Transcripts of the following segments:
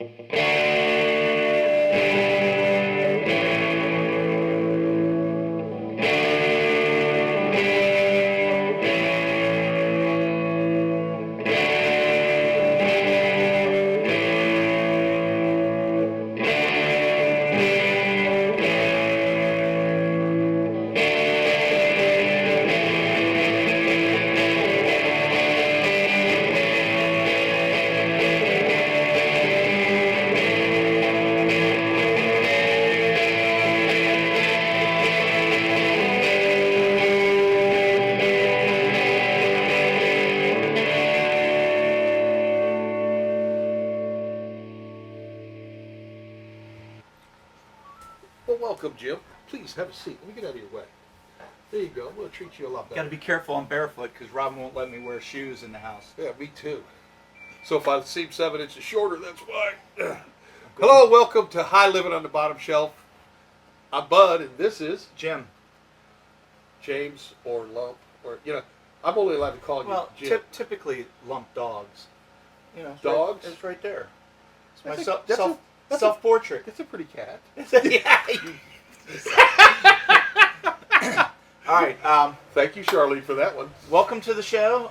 Well, welcome, Jim. Please have a seat. Let me get out of your way. There you go. I'm going to treat you a lot better. Got to be careful. I'm barefoot because Robin won't let me wear shoes in the house. Yeah, me too. So if I seem 7 inches shorter, that's why. Hello, welcome to High Living on the Bottom Shelf. I'm Bud, and this is Jim. James or Lump, or I'm only allowed to call you Jim. Typically lump dogs. Dogs? It's right there. It's my that's self-portrait. It's a pretty cat. Yeah. All right. Thank you, Charlene, for that one. Welcome to the show.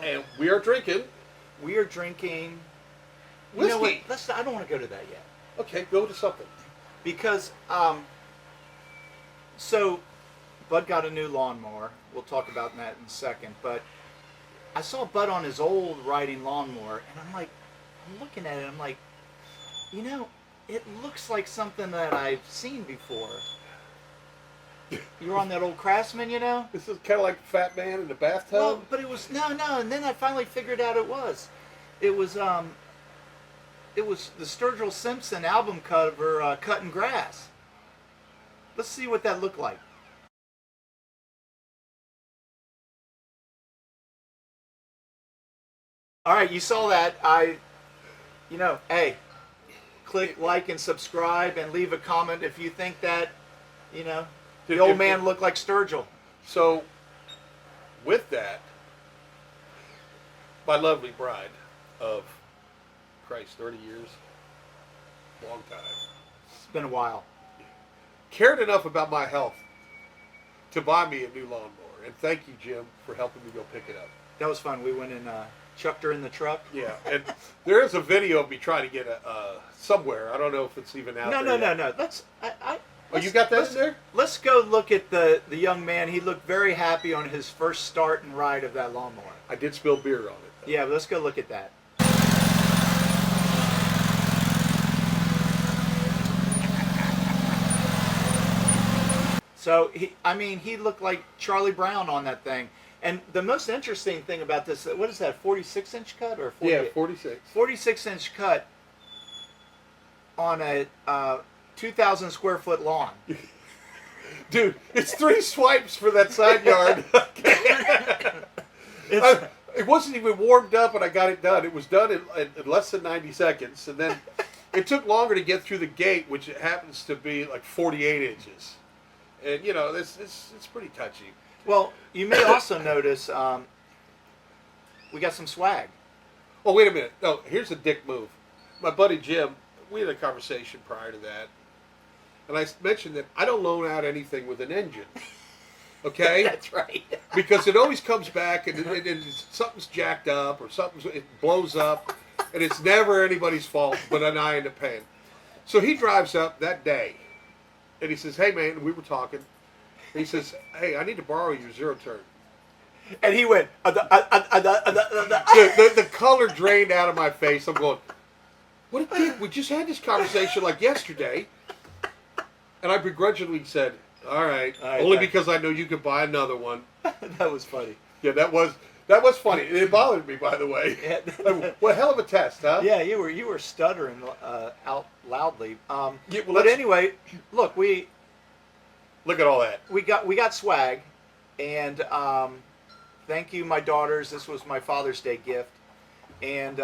And we are drinking. We are drinking Whiskey. You know what? I don't want to go to that yet. Okay, go to something. Because so Bud got a new lawnmower. We'll talk about that in a second. But I saw Bud on his old riding lawnmower, and I'm looking at it. I'm like, it looks like something that I've seen before. You were on that old Craftsman, This is kind of like the Fat Man in the bathtub. Well, but it was no, and then I finally figured out it was the Sturgill Simpson album cover, Cutting Grass. Let's see what that looked like. All right, you saw that. Hey, click like and subscribe and leave a comment if you think that, the old man looked like Sturgill. So, with that, my lovely bride of, 30 years, long time. It's been a while. Cared enough about my health to buy me a new lawnmower. And thank you, Jim, for helping me go pick it up. That was fun. We went and chucked her in the truck. Yeah, and there is a video of me trying to get somewhere. I don't know if it's even out there. No. You got that in there? Let's go look at the young man. He looked very happy on his first start and ride of that lawnmower. I did spill beer on it, though. Yeah, but let's go look at that. So, he looked like Charlie Brown on that thing. And the most interesting thing about this, what is that, 46-inch cut or 48? Yeah, 46. 46-inch cut on a 2,000 square foot lawn. Dude, it's 3 swipes for that side yard. It wasn't even warmed up and I got it done. It was done in less than 90 seconds. And then it took longer to get through the gate, which happens to be like 48 inches. And, it's pretty touchy. Well, you may also notice we got some swag. Oh, wait a minute. No, here's a dick move. My buddy Jim, we had a conversation prior to that. And I mentioned that I don't loan out anything with an engine. Okay? That's right. Because it always comes back and something's jacked up or it blows up. And it's never anybody's fault but an I end up paying. So he drives up that day. And he says, hey, man, we were talking. And he says, hey, I need to borrow your zero turn. And he went, The color drained out of my face. I'm going, what a dick. We just had this conversation like yesterday. And I begrudgingly said, all right only because I know you could buy another one. That was funny. Yeah, that was funny. It bothered me, by the way. What hell of a test, huh? Yeah, you were stuttering out loudly. Yeah, well, but anyway, look, look at all that. We got swag, and thank you, my daughters. This was my Father's Day gift, and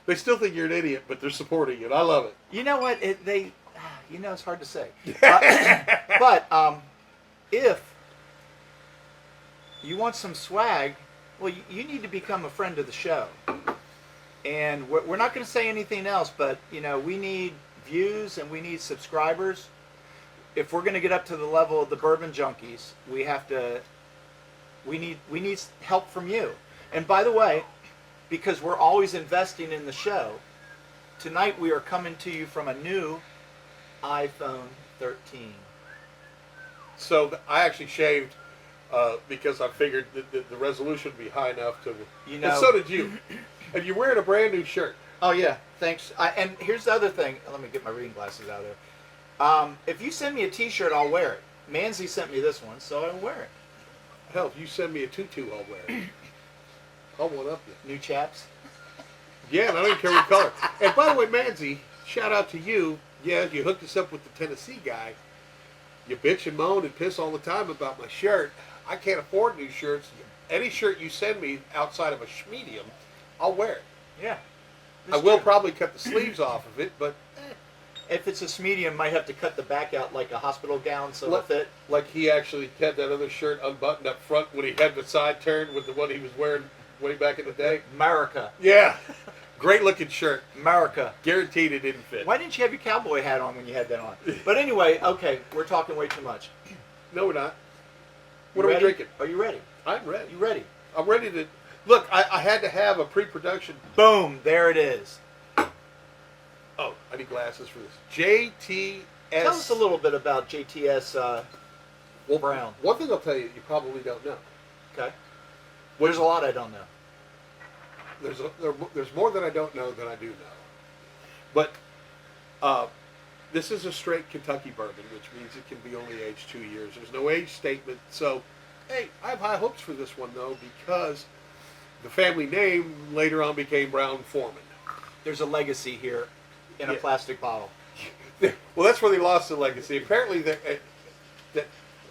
they still think you're an idiot, but they're supporting you. And I love it. You know what? It's hard to say. But if you want some swag, well, you need to become a friend of the show. And we're not going to say anything else, but we need views and we need subscribers. If we're going to get up to the level of the Bourbon Junkies, we need help from you. And by the way, because we're always investing in the show, tonight we are coming to you from a new iPhone 13. So I actually shaved because I figured that the resolution would be high enough to. And so did you. And you're wearing a brand new shirt. Oh yeah, thanks. And here's the other thing. Let me get my reading glasses out of there. If you send me a T-shirt, I'll wear it. Manzi sent me this one, so I'll wear it. Hell, if you send me a tutu, I'll wear it. I'll one up you. New chaps. Yeah, and I don't even care what color. And by the way, Manzi, shout out to you. Yeah, you hooked us up with the Tennessee guy. You bitch and moan and piss all the time about my shirt. I can't afford new shirts. Any shirt you send me outside of a medium, I'll wear it. Yeah. I will probably cut the sleeves off of it, but if it's a medium, might have to cut the back out like a hospital gown so it'll fit. Like he actually had that other shirt unbuttoned up front when he had the side turned with the one he was wearing way back in the day. America. Yeah. Great looking shirt. America. Guaranteed it didn't fit. Why didn't you have your cowboy hat on when you had that on? But anyway, okay, we're talking way too much. No, we're not. What You are ready? we drinking? Are you ready? I'm ready. You ready? I'm ready to... Look, I had to have a pre-production... Boom, there it is. Oh, I need glasses for this. J.T.S. Tell us a little bit about J.T.S. Brown. One thing I'll tell you, you probably don't know. Okay. There's a lot I don't know. There's more that I don't know than I do know. But this is a straight Kentucky bourbon, which means it can be only aged 2 years. There's no age statement. So, hey, I have high hopes for this one, though, because the family name later on became Brown Foreman. There's a legacy here in a plastic bottle. Well, that's where they lost the legacy. Apparently,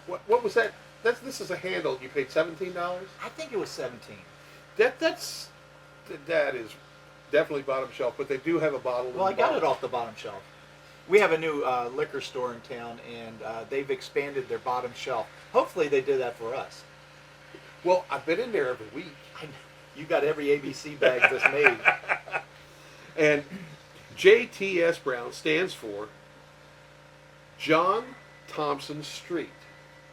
what was that? This is a handle. You paid $17. I think it was 17. That is definitely bottom shelf, but they do have a bottle. Well, I got it off the bottom shelf. We have a new liquor store in town, and they've expanded their bottom shelf. Hopefully, they did that for us. Well, I've been in there every week. You got every ABC bag that's made. And J.T.S. Brown stands for John Thompson Street.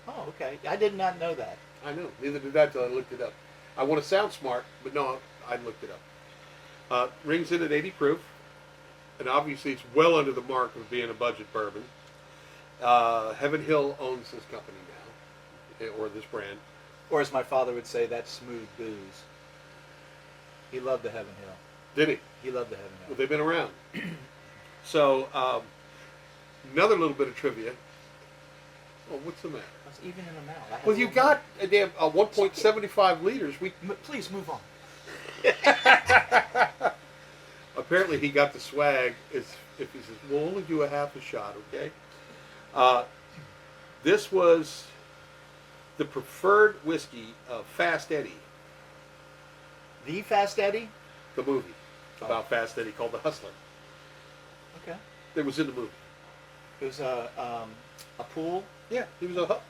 Oh, okay. I did not know that. I know. Neither did I until I looked it up. I want to sound smart, but no, I looked it up. Rings in at 80 proof. And obviously it's well under the mark of being a budget bourbon. Heaven Hill owns this company now, or this brand. Or as my father would say, that's smooth booze. He loved the Heaven Hill. Did he? He loved the Heaven Hill. Well, they've been around. So, another little bit of trivia. Oh, what's the matter? That's even in the mouth. Well, you got a damn 1.75 liters. Please move on. Apparently, he got the swag. If he says, "We'll only do a half a shot," okay? This was the preferred whiskey of Fast Eddie. The Fast Eddie? The movie about Fast Eddie called The Hustler. Okay. It was in the movie. It was a pool? Yeah, he was a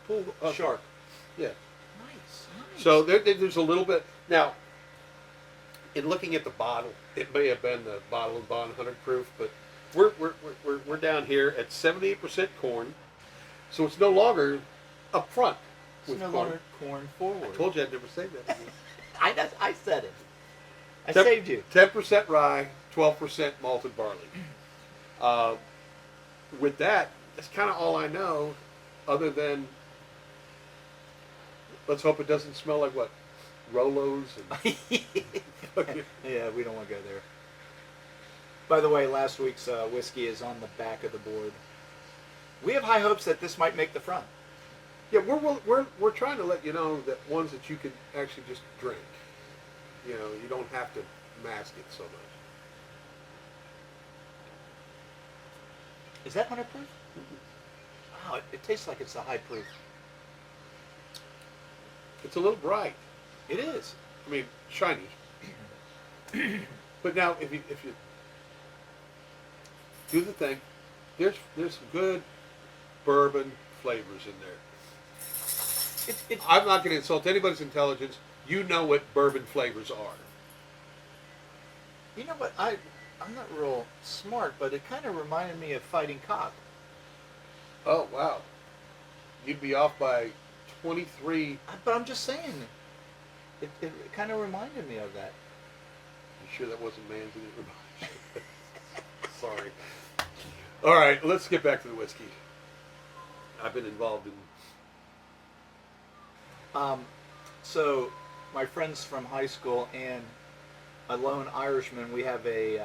pool hustler. Shark. Yeah. Nice. So there's a little bit. Now, in looking at the bottle, it may have been the bottle of Bond 100 proof, but we're down here at 78% corn, so it's no longer up front. It's no longer corn forward. I told you I'd never say that. I said it. I saved you. 10% rye, 12% malted barley. With that, that's kind of all I know, other than let's hope it doesn't smell like what? Rolos and yeah, we don't want to go there. By the way, last week's whiskey is on the back of the board. We have high hopes that this might make the front. Yeah, we're trying to let you know that ones that you can actually just drink. You know, you don't have to mask it so much. Is that 100 proof? Wow, it tastes like it's a high proof. It's a little bright. It is. I mean, shiny. But now, if you do the thing, there's some good bourbon flavors in there. I'm not going to insult anybody's intelligence. You know what bourbon flavors are. You know what? I'm not real smart, but it kind of reminded me of fighting cock. Oh, wow. You'd be off by 23. But I'm just saying, it kind of reminded me of that. You sure that wasn't man's in it? Sorry. All right, let's get back to the whiskey. I've been involved in... So, my friends from high school and a lone Irishman, we have a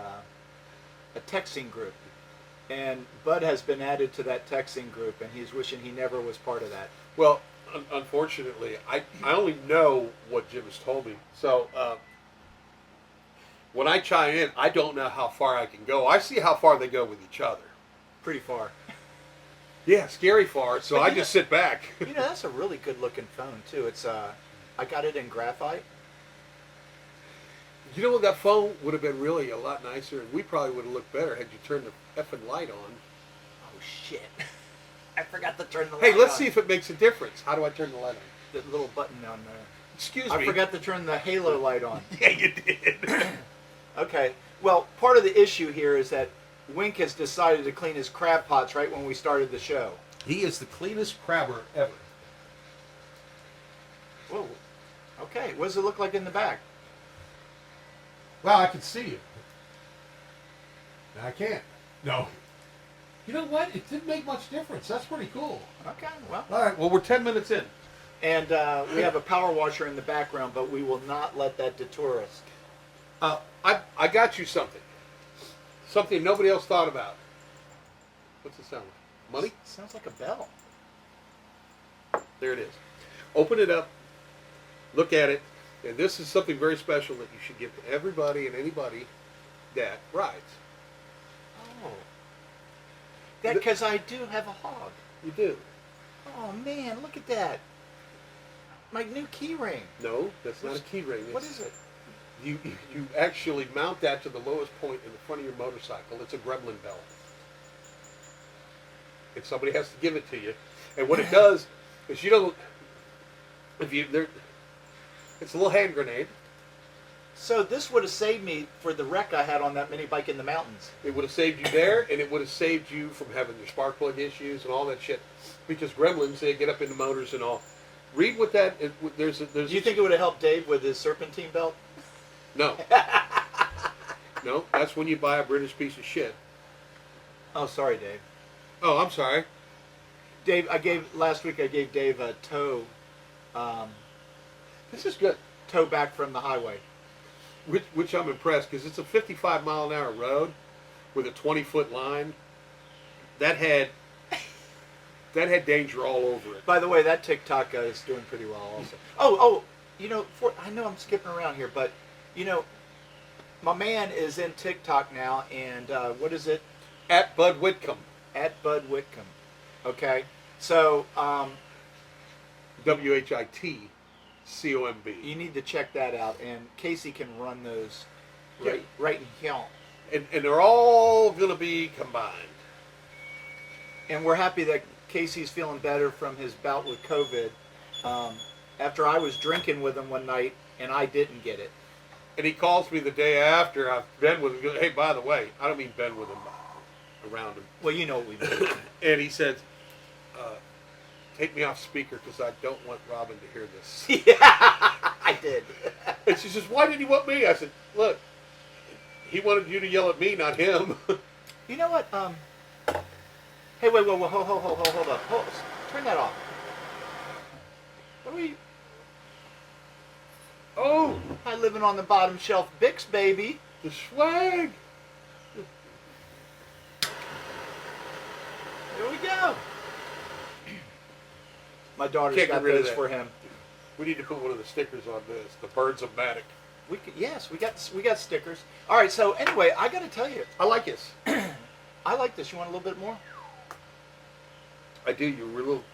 texting group. And Bud has been added to that texting group, and he's wishing he never was part of that. Well, unfortunately, I only know what Jim has told me. So when I chime in, I don't know how far I can go. I see how far they go with each other. Pretty far. Yeah, scary far. So I just sit back. You know, that's a really good-looking phone, too. It's I got it in graphite. You know what? That phone would have been really a lot nicer, and we probably would have looked better had you turned the effing light on. Oh, shit. I forgot to turn the light Hey, on. let's see if it makes a difference. How do I turn the light on? The little button on there. Excuse me. I forgot to turn the halo light on. Yeah, you did. Okay. Well, part of the issue here is that Wink has decided to clean his crab pots right when we started the show. He is the cleanest crabber ever. Whoa. Okay. What does it look like in the back? Well, I can see you. I can't. No. You know what? It didn't make much difference. That's pretty cool. Okay. Well. All right. Well, we're 10 minutes in. And we have a power washer in the background, but we will not let that deter us. I got you something. Something nobody else thought about. What's it sound like? Money? Sounds like a bell. There it is. Open it up. Look at it. And this is something very special that you should give to everybody and anybody that rides. Oh. Because I do have a hog. You do. Oh, man, look at that. My new key ring. No, that's not a key ring. What is it? You actually mount that to the lowest point in the front of your motorcycle. It's a gremlin bell. And somebody has to give it to you. And what it does is you don't... It's a little hand grenade. So this would have saved me for the wreck I had on that mini bike in the mountains. It would have saved you there, and it would have saved you from having your spark plug issues and all that shit. Because gremlins, they get up into motors and all. Read what that... There's Do you think it would have helped Dave with his serpentine belt? No. No, that's when you buy a British piece of shit. Oh, sorry, Dave. Oh, I'm sorry. Dave, last week I gave Dave a tow This is good. tow back from the highway. Which I'm impressed, because it's a 55 mile an hour road with a 20-foot line. That had danger all over it. By the way, that TikTok is doing pretty well also. Oh, you know, I know I'm skipping around here, but, you know, my man is in TikTok now, and what is it? At Bud Whitcomb. At Bud Whitcomb. Okay. So, WHITCOMB. you need to check that out, and Casey can run those right in here. And they're all going to be combined. And we're happy that Casey's feeling better from his bout with COVID. After I was drinking with him one night, and I didn't get it. And he calls me the day after I've been with him. He goes, hey, by the way, I don't mean been with him, around him. Well, you know what we mean. And he said, take me off speaker because I don't want Robin to hear this. Yeah, I did. And she says, why did he want me? I said, look, he wanted you to yell at me, not him. You know what? Hey, wait, hold up. Turn that off. What are we... Oh, I living on the bottom shelf Bix, baby. the swag. Here we go. My daughter's Can't get got rid of those that. for him. We need to put one of the stickers on this, the Birds of Matic. Yes, we got stickers. All right, so anyway, I got to tell you, I like this. I like this. You want a little bit more? I do. You were a little.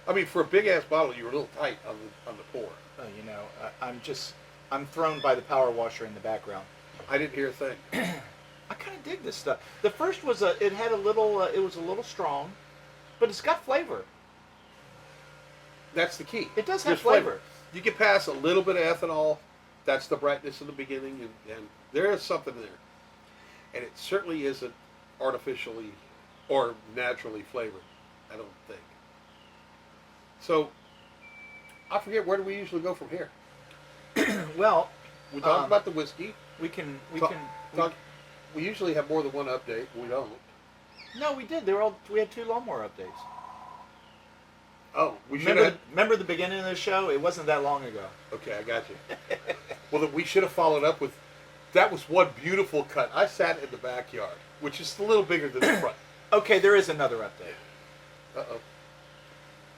I mean, for a big ass bottle, you were a little tight on the pour. Oh, you know, I'm thrown by the power washer in the background. I didn't hear a thing. I kind of dig this stuff. The first was it was a little strong, but it's got flavor. That's the key. It does have There's flavor. You get past a little bit of ethanol. That's the brightness in the beginning, and There is something there, and it certainly isn't artificially or naturally flavored. I don't think. So I forget, where do we usually go from here? Well, We talked about the whiskey. we can We usually have more than one update. We don't. No, we did. We had 2 lawnmower updates. Oh, we should have. Remember the beginning of the show? It wasn't that long ago. Okay, I got you. Well, then we should have followed up with. That was one beautiful cut. I sat in the backyard, which is a little bigger than the front. Okay, there is another update.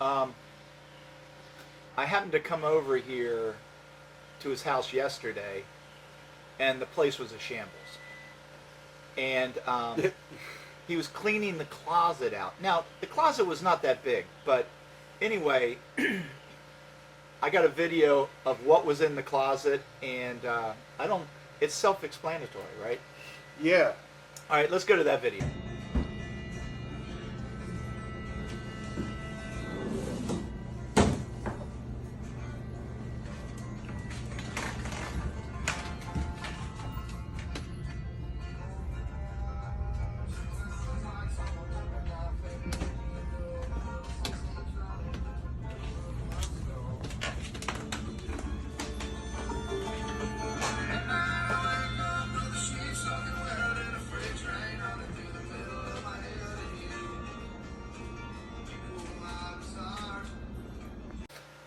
I happened to come over here to his house yesterday, and the place was a shambles. And he was cleaning the closet out. Now, the closet was not that big, but anyway, I got a video of what was in the closet, and it's self-explanatory, right? Yeah. All right, let's go to that video.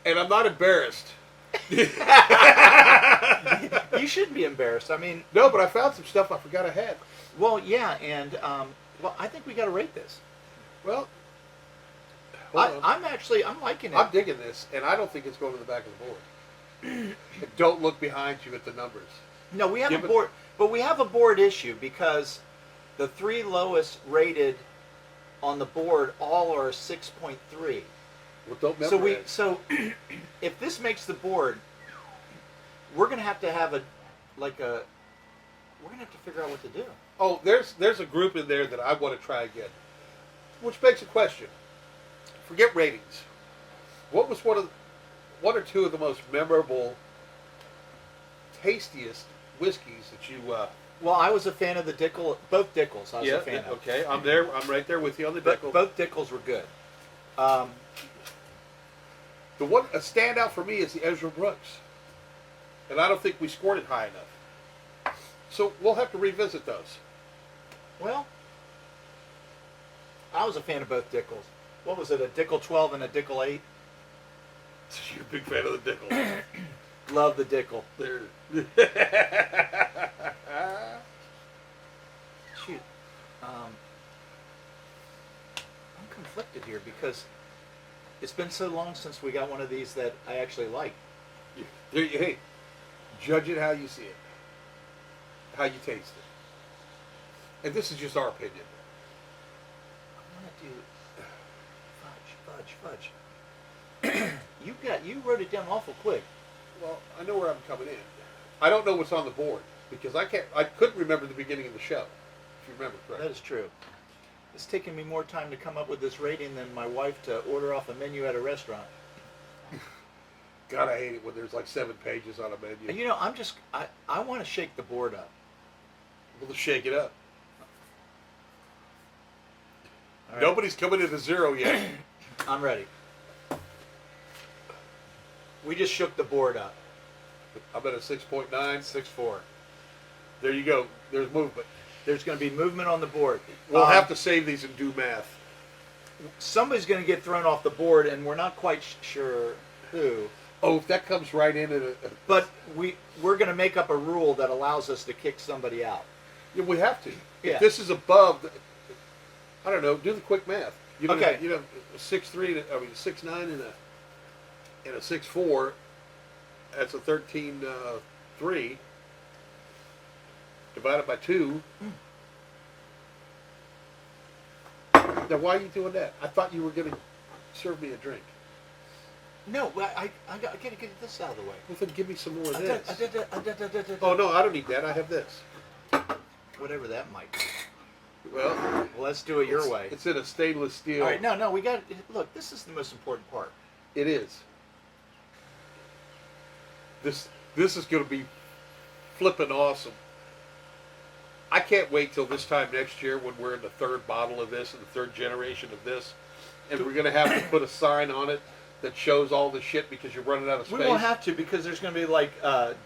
And I'm not embarrassed. You shouldn't be embarrassed. I mean, No, but I found some stuff I forgot I had. well, yeah, and I think we got to rate this. Well, hold on. I'm liking it. I'm digging this, and I don't think it's going to the back of the board. And don't look behind you at the numbers. No, we have Give a it- board, but we have a board issue because the 3 lowest rated on the board all are 6.3. Well, don't So memorize. so if this makes the board, we're gonna have to have we're gonna have to figure out what to do. Oh, there's a group in there that I want to try again, which begs a question. Forget ratings. What was one or two of the most memorable, tastiest whiskeys that you? Well, I was a fan of the Dickel, both Dickels. I was a fan of. Okay, I'm there. I'm right there with you on the Dickel. Both Dickels were good. The one a standout for me is the Ezra Brooks, and I don't think we scored it high enough. So we'll have to revisit those. Well, I was a fan of both Dickels. What was it, a Dickel 12 and a Dickel 8? You're a big fan of the Dickel. Love the Dickel. There. Shoot. I'm conflicted here because it's been so long since we got one of these that I actually like. Hey, judge it how you see it, how you taste it, and this is just our opinion. I want to do fudge. You wrote it down awful quick. Well, I know where I'm coming in. I don't know what's on the board because I couldn't remember the beginning of the show. If you remember correctly. That is true. It's taken me more time to come up with this rating than my wife to order off a menu at a restaurant. God, I hate it when there's like 7 pages on a menu. And you know, I want to shake the board up. We'll just shake it up. All right. Nobody's coming in to 0 yet. I'm ready. We just shook the board up. I'm at a 6.9. 6-4. There you go. There's movement. There's going to be movement on the board. We'll have to save these and do math. Somebody's going to get thrown off the board, and we're not quite sure who. Oh, if that comes right in at But we're going to make up a rule that allows us to kick somebody out. yeah, we have to. Yeah. If this is above, I don't know. Do the quick math. You know, Okay. You know, a 6.3. I mean, a 6.9 and a 6.4. That's a 13.3. Divided by 2. Now, why are you doing that? I thought you were going to serve me a drink. No, I got to get this out of the way. Well, then give me some more of this. Oh, Oh, no, I don't need that. I have this. whatever that might be. Well, Well, let's do it your way. It's in a stainless steel. All right, no, we got. Look, this is the most important part. It is. This is going to be flipping awesome. can't wait till this time next year when we're in the third bottle of this and the third generation of this, and we're going to have to put a sign on it that shows all the shit because you're running out of space. We won't have to because there's going to be like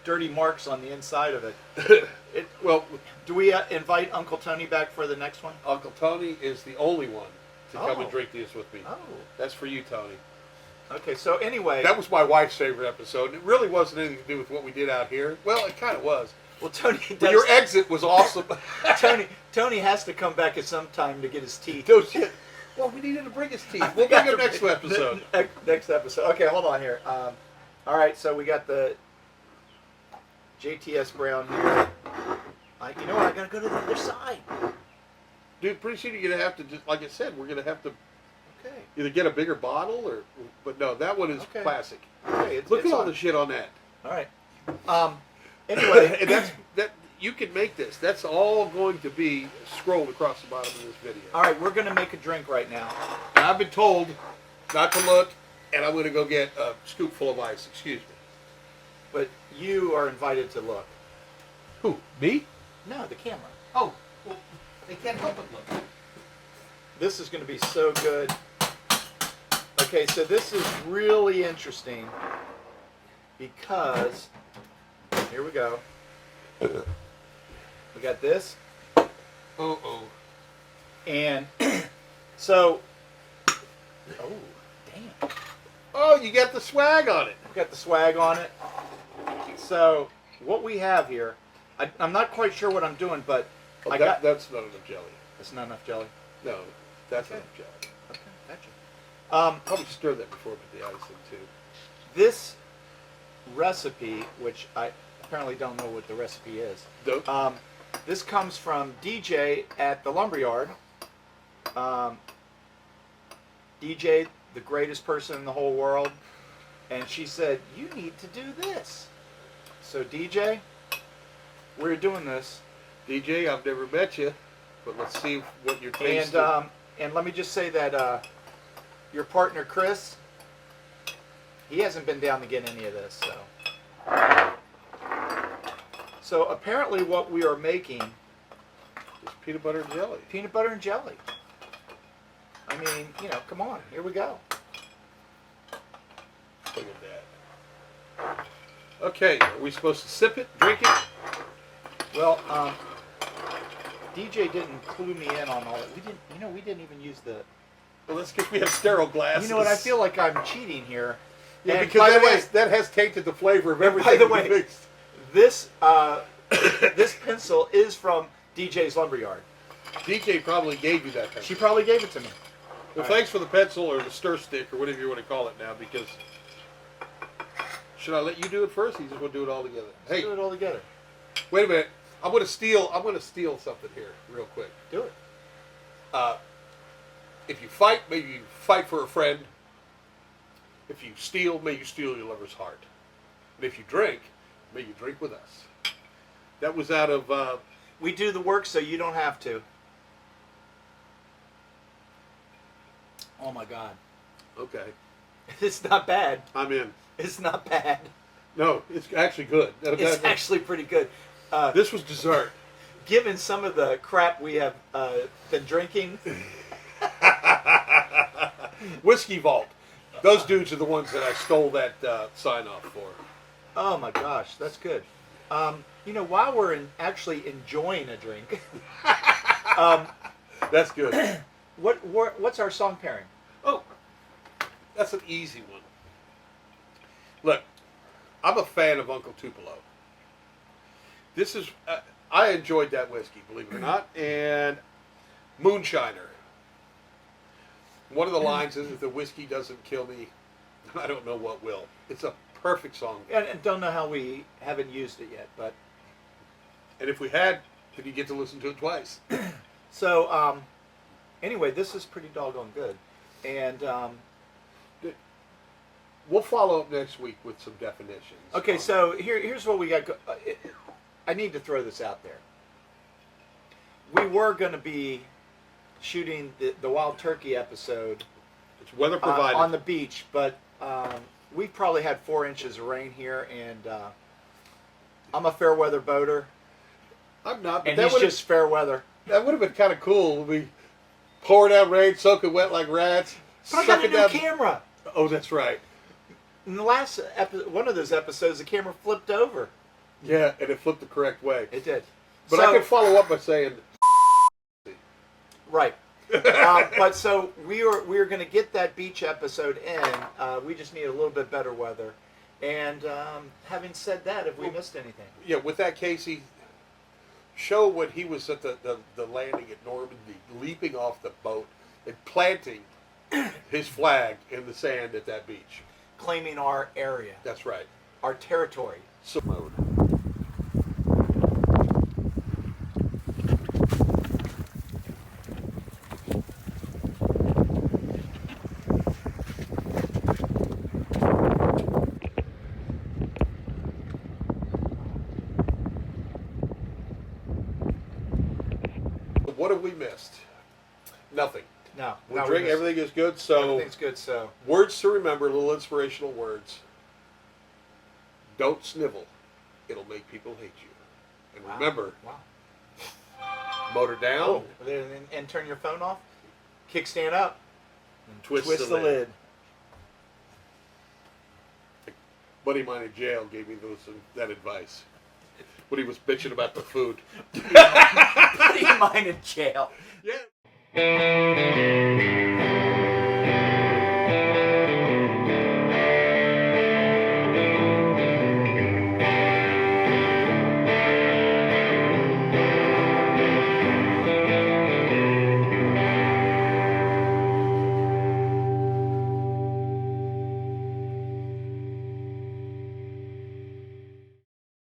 dirty marks on the inside of it. Well, do we invite Uncle Tony back for the next one? Uncle Tony is the only one to come and Oh. drink this with me. Oh. That's for you, Tony. Okay, so anyway. That was my wife's favorite episode. It really wasn't anything to do with what we did out here. Well, it kind of was. Well, Tony But does. your exit was awesome. Tony has to come back at some time to get his teeth. No shit. Well, we needed to bring his teeth. We'll bring him next episode. Next episode. Okay, hold on here. All right, so we got the J.T.S. Brown here. You know what? I gotta go to the other side. Dude, pretty soon you're gonna have to just, like I said, we're gonna have to Okay. either get a bigger bottle or. But no, that one is Okay. classic. Okay. Look it's at all on. the shit on that. All right. Anyway, And that you can make this. That's all going to be scrolled across the bottom of this video. all right, we're gonna make a drink right now. And I've been told not to look, and I'm gonna go get a scoop full of ice. Excuse me. But you are invited to look. Who? Me? No, the camera. Oh, well, they can't help but look. This is going to be so good. Okay, so this is really interesting because here we go. We got this, Oh. and so oh damn, Oh, you got the swag on it. we got the swag on it. So what we have here, I'm not quite sure what I'm doing, but Oh, I got that's not enough jelly. that's not enough jelly. No, that's Okay. enough jelly. Okay, gotcha. Probably stir that before we put the ice in too. This recipe, which I apparently don't know what the recipe is. Nope. This comes from DJ at the Lumberyard. DJ, the greatest person in the whole world. And she said, you need to do this. So DJ, we're doing this. DJ, I've never met you, but let's see what your taste And let me just say that your partner Chris, he hasn't been down to get any of this. So apparently what we are making is peanut butter and jelly. peanut butter and jelly. I mean, come on, here we go. Look at that. Okay, are we supposed to sip it, drink it? Well, DJ didn't clue me in on all that. We didn't even use the. Well, let's get we have sterile glasses. You know what? I feel like I'm cheating here. Yeah, And because by the that, way, that has tainted the flavor of everything. by the we way, mixed. this this pencil is from DJ's Lumberyard. DJ probably gave you that pencil. She probably gave it to me. Well, All right. thanks for the pencil or the stir stick or whatever you want to call it now. Because should I let you do it first? Or you just want to do it all together? Let's do it all together. Wait a minute. I'm going to steal something here, real quick. Do it. If you fight, maybe you fight for a friend. If you steal, may you steal your lover's heart. And if you drink, may you drink with us. That was out of. We do the work so you don't have to. Oh my God. Okay, It's not bad. I'm in. It's not bad. No, it's actually good. It's actually pretty good. This was dessert. Given some of the crap we have been drinking. Whiskey Vault. Those dudes are the ones that I stole that sign off for. Oh my gosh, that's good. While we're actually enjoying a drink, That's good. what's our song pairing? Oh, that's an easy one. Look, I'm a fan of Uncle Tupelo. This is, I enjoyed that whiskey, believe it or not, and Moonshiner. One of the lines is, if the whiskey doesn't kill me, I don't know what will. It's a perfect song. And don't know how we haven't used it yet, but And if we had, then you get to listen to it twice. so anyway, this is pretty doggone good, and We'll follow up next week with some definitions. okay. So here's what we got. I need to throw this out there. We were going to be shooting the wild turkey episode It's weather provided. on the beach, but we've probably had 4 inches of rain here, and I'm a fair weather boater. I'm not. But And that he's would just fair weather. that would have been kind of cool. We pouring out rain, soaking wet like rats. But I got a sucking new down- camera. Oh, that's right. In the last one of those episodes, the camera flipped over. Yeah, and it flipped the correct way. It did. But I could follow up by saying, Right. But so we were going to get that beach episode in. We just need a little bit better weather. And having said that, have we missed anything? yeah, with that Casey, show when he was at the landing at Normandy, leaping off the boat and planting his flag in the sand at that beach. Claiming our area, That's right. our territory. So mode. What have we missed? Nothing. No, We no, drink. missed- Everything is good. So everything's good. So words to remember. Little inspirational words. Don't snivel. It'll make people hate you. And wow. remember, Wow. motor down. Oh, and turn your phone off. Kickstand up. And Twist twist the the lid. lid. A buddy of mine in jail gave me that advice when he was bitching about the food. Putting mine in jail. Yeah.